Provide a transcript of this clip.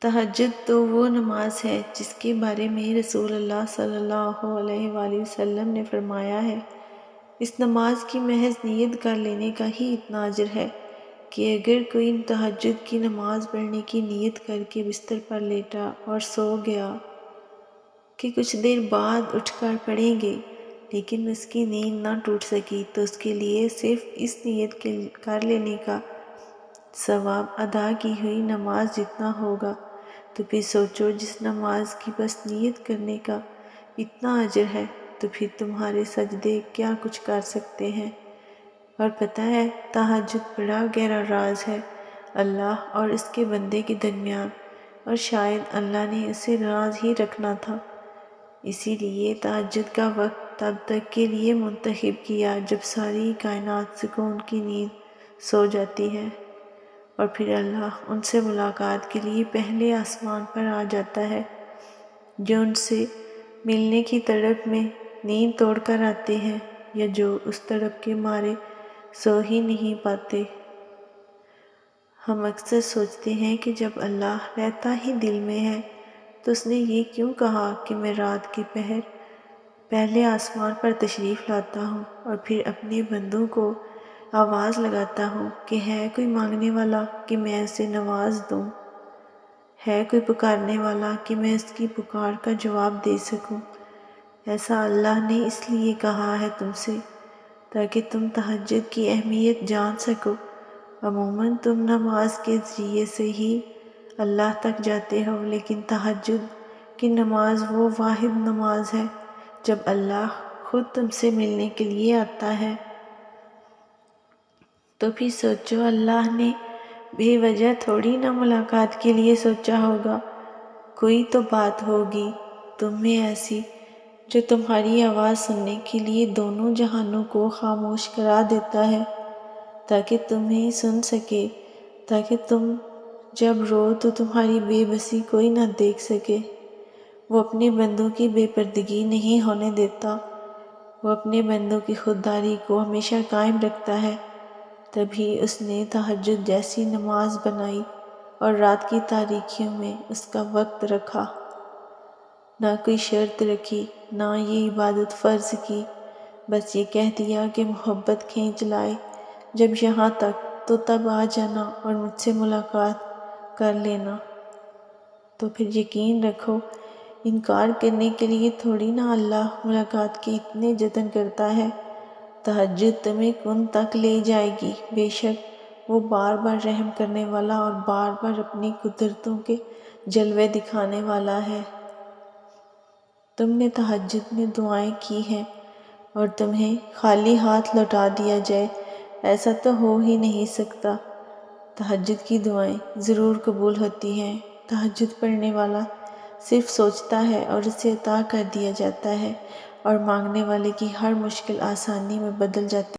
تہجد تو وہ نماز ہے جس کے بارے میں رسول اللہ صلی اللہ علیہ وآلہ وسلم نے فرمایا ہے، اس نماز کی محض نیت کر لینے کا ہی اتنا اجر ہے کہ اگر کوئی تہجد کی نماز پڑھنے کی نیت کر کے بستر پر لیٹا اور سو گیا کہ کچھ دیر بعد اٹھ کر پڑھیں گے لیکن اس کی نیند نہ ٹوٹ سکی تو اس کے لیے صرف اس نیت کے کر لینے کا ثواب ادا کی ہوئی نماز جتنا ہوگا۔ تو پھر سوچو، جس نماز کی بس نیت کرنے کا اتنا اجر ہے تو پھر تمہارے سجدے کیا کچھ کر سکتے ہیں۔ اور پتہ ہے، تہجد بڑا گہرا راز ہے اللہ اور اس کے بندے کے درمیان، اور شاید اللہ نے اسے راز ہی رکھنا تھا، اسی لیے تہجد کا وقت تب تک کے لیے منتخب کیا جب ساری کائنات سکون کی نیند سو جاتی ہے، اور پھر اللہ ان سے ملاقات کے لیے پہلے آسمان پر آ جاتا ہے جو ان سے ملنے کی تڑپ میں نیند توڑ کر آتے ہیں یا جو اس تڑپ کے مارے سو ہی نہیں پاتے۔ ہم اکثر سوچتے ہیں کہ جب اللہ رہتا ہی دل میں ہے تو اس نے یہ کیوں کہا کہ میں رات کے پہر پہلے آسمان پر تشریف لاتا ہوں اور پھر اپنے بندوں کو آواز لگاتا ہوں کہ ہے کوئی مانگنے والا کہ میں اسے نواز دوں، ہے کوئی پکارنے والا کہ میں اس کی پکار کا جواب دے سکوں۔ ایسا اللہ نے اس لیے کہا ہے تم سے تاکہ تم تہجد کی اہمیت جان سکو۔ عموماً تم نماز کے ذریعے سے ہی اللہ تک جاتے ہو، لیکن تہجد کی نماز وہ واحد نماز ہے جب اللہ خود تم سے ملنے کے لیے آتا ہے۔ تو پھر سوچو، اللہ نے بے وجہ تھوڑی نہ ملاقات کے لیے سوچا ہوگا، کوئی تو بات ہوگی تم میں ایسی جو تمہاری آواز سننے کے لیے دونوں جہانوں کو خاموش کرا دیتا ہے تاکہ تمہیں سن سکے، تاکہ تم جب رو تو تمہاری بے بسی کوئی نہ دیکھ سکے۔ وہ اپنے بندوں کی بے پردگی نہیں ہونے دیتا، وہ اپنے بندوں کی خودداری کو ہمیشہ قائم رکھتا ہے۔ تبھی اس نے تہجد جیسی نماز بنائی اور رات کی تاریکیوں میں اس کا وقت رکھا، نہ کوئی شرط رکھی، نہ یہ عبادت فرض کی، بس یہ کہہ دیا کہ محبت کھینچ لائے جب یہاں تک تو تب آ جانا اور مجھ سے ملاقات کر لینا۔ تو پھر یقین رکھو، انکار کرنے کے لیے تھوڑی نہ اللہ ملاقات کے اتنے جتن کرتا ہے۔ تہجد تمہیں کن تک لے جائے گی، بے شک وہ بار بار رحم کرنے والا اور بار بار اپنی قدرتوں کے جلوے دکھانے والا ہے۔ تم نے تہجد میں دعائیں کی ہیں اور تمہیں خالی ہاتھ لوٹا دیا جائے، ایسا تو ہو ہی نہیں سکتا۔ تہجد کی دعائیں ضرور قبول ہوتی ہیں۔ تہجد پڑھنے والا صرف سوچتا ہے اور اسے عطا کر دیا جاتا ہے، اور مانگنے والے کی ہر مشکل آسانی میں بدل جاتی ہے۔